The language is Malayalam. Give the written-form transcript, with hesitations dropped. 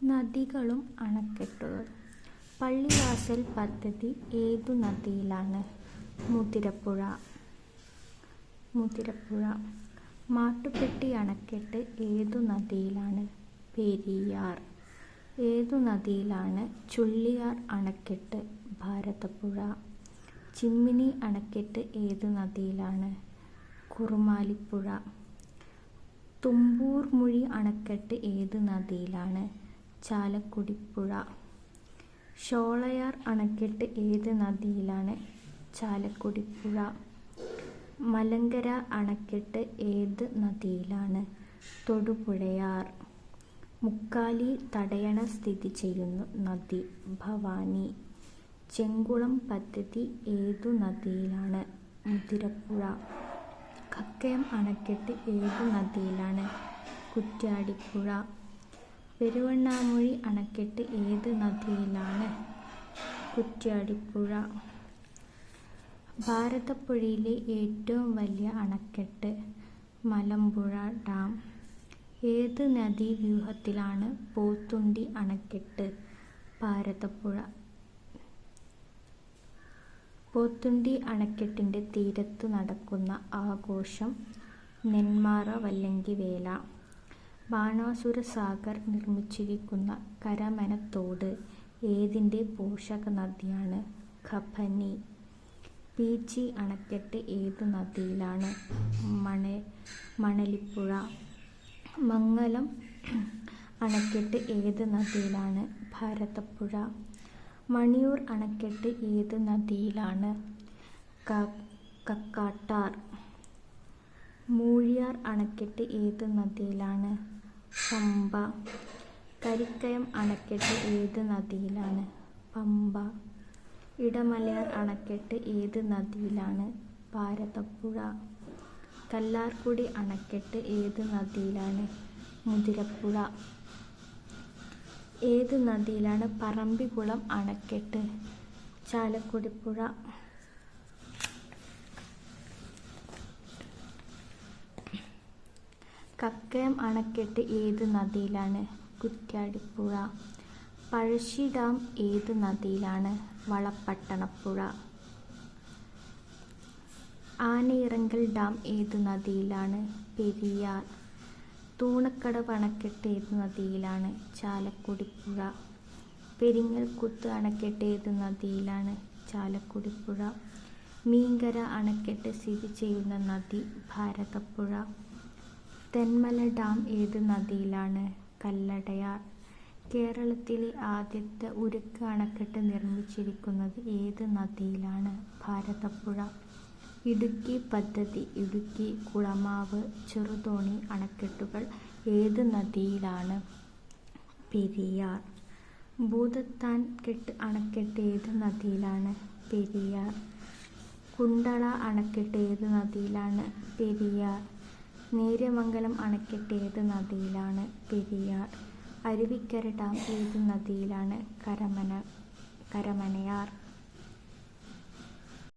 നദികളും അണക്കെട്ടുകൾ. പള്ളിവാസൽ പദ്ധതി ഏതു നദിയിലാണ്? മുതിരപ്പുഴ. മാട്ടുപ്പെട്ടി അണക്കെട്ട് ഏതു നദിയിലാണ്? പെരിയാർ. ഏതു നദിയിലാണ് ചുള്ളിയാർ അണക്കെട്ട്? ഭാരതപ്പുഴ. ചിമ്മിനി അണക്കെട്ട് ഏതു നദിയിലാണ്? കുറുമാലിപ്പുഴ. തുമ്പൂർമുഴി അണക്കെട്ട് ഏതു നദിയിലാണ്? ചാലക്കുടിപ്പുഴ. ഷോളയാർ അണക്കെട്ട് ഏത് നദിയിലാണ്? ചാലക്കുടിപ്പുഴ. മലങ്കര അണക്കെട്ട് ഏത് നദിയിലാണ്? തൊടുപുഴയാർ. മുക്കാലി തടയണ സ്ഥിതി ചെയ്യുന്ന നദി? ഭവാനി. ചെങ്കുളം പദ്ധതി ഏതു നദിയിലാണ്? മുതിരപ്പുഴ. കക്കയം അണക്കെട്ട് ഏതു നദിയിലാണ്? കുറ്റ്യാടിപ്പുഴ. പെരുവണ്ണാമൊഴി അണക്കെട്ട് ഏത് നദിയിലാണ്? കുറ്റ്യാടിപ്പുഴ. ഭാരതപ്പുഴയിലെ ഏറ്റവും വലിയ അണക്കെട്ട്? മലമ്പുഴ ഡാം. ഏത് നദീവ്യൂഹത്തിലാണ് പോത്തുണ്ടി അണക്കെട്ട്? ഭാരതപ്പുഴ. പോത്തുണ്ടി അണക്കെട്ടിന്റെ തീരത്തു നടക്കുന്ന ആഘോഷം നെന്മാറ വല്ലങ്കിവേല. ബാണാസുര സാഗർ നിർമ്മിച്ചിരിക്കുന്ന കരമനത്തോട് ഏതിന്റെ പോഷക നദിയാണ്? കബനി. പീച്ചി അണക്കെട്ട് ഏതു നദിയിലാണ്? മണലിപ്പുഴ. മംഗലം അണക്കെട്ട് ഏത് നദിയിലാണ്? ഭാരതപ്പുഴ. മണിയൂർ അണക്കെട്ട് ഏത് നദിയിലാണ്? കക്കാട്ടാർ. മൂഴിയാർ അണക്കെട്ട് ഏത് നദിയിലാണ്? പമ്പ. കരിക്കയം അണക്കെട്ട് ഏത് നദിയിലാണ്? പമ്പ. ഇടമലയാർ അണക്കെട്ട് ഏത് നദിയിലാണ്? ഭാരതപ്പുഴ. കല്ലാർകുടി അണക്കെട്ട് ഏത് നദിയിലാണ്? മുതിരപ്പുഴ. ഏത് നദിയിലാണ് പറമ്പിക്കുളം അണക്കെട്ട്? ചാലക്കുടിപ്പുഴ. കക്കയം അണക്കെട്ട് ഏത് നദിയിലാണ്? കുറ്റ്യാടിപ്പുഴ. പഴശ്ശി ഡാം ഏത് നദിയിലാണ്? വളപട്ടണപ്പുഴ. ആനയിറങ്കൽ ഡാം ഏതു നദിയിലാണ്? പെരിയാർ. തൂണക്കടവ് അണക്കെട്ട് ഏതു നദിയിലാണ്? ചാലക്കുടിപ്പുഴ. പെരിങ്ങൽകുത്ത് അണക്കെട്ട് ഏതു നദിയിലാണ്? ചാലക്കുടിപ്പുഴ. മീങ്കര അണക്കെട്ട് സ്ഥിതി ചെയ്യുന്ന നദി? ഭാരതപ്പുഴ. തെന്മല ഡാം ഏത് നദിയിലാണ്? കല്ലടയാർ. കേരളത്തിലെ ആദ്യത്തെ ഉരുക്ക് അണക്കെട്ട് നിർമ്മിച്ചിരിക്കുന്നത് ഏത് നദിയിലാണ്? ഭാരതപ്പുഴ. ഇടുക്കി പദ്ധതി. ഇടുക്കി, കുളമാവ്, ചെറുതോണി അണക്കെട്ടുകൾ ഏത് നദിയിലാണ്? പെരിയാർ. ഭൂതത്താൻകെട്ട് അണക്കെട്ട് ഏത് നദിയിലാണ്? പെരിയാർ. കുണ്ടള അണക്കെട്ട് ഏത് നദിയിലാണ്? പെരിയാർ. നേര്യമംഗലം അണക്കെട്ട് ഏത് നദിയിലാണ്? പെരിയാർ. അരുവിക്കര ഡാം ഏത് നദിയിലാണ്? കരമനയാർ.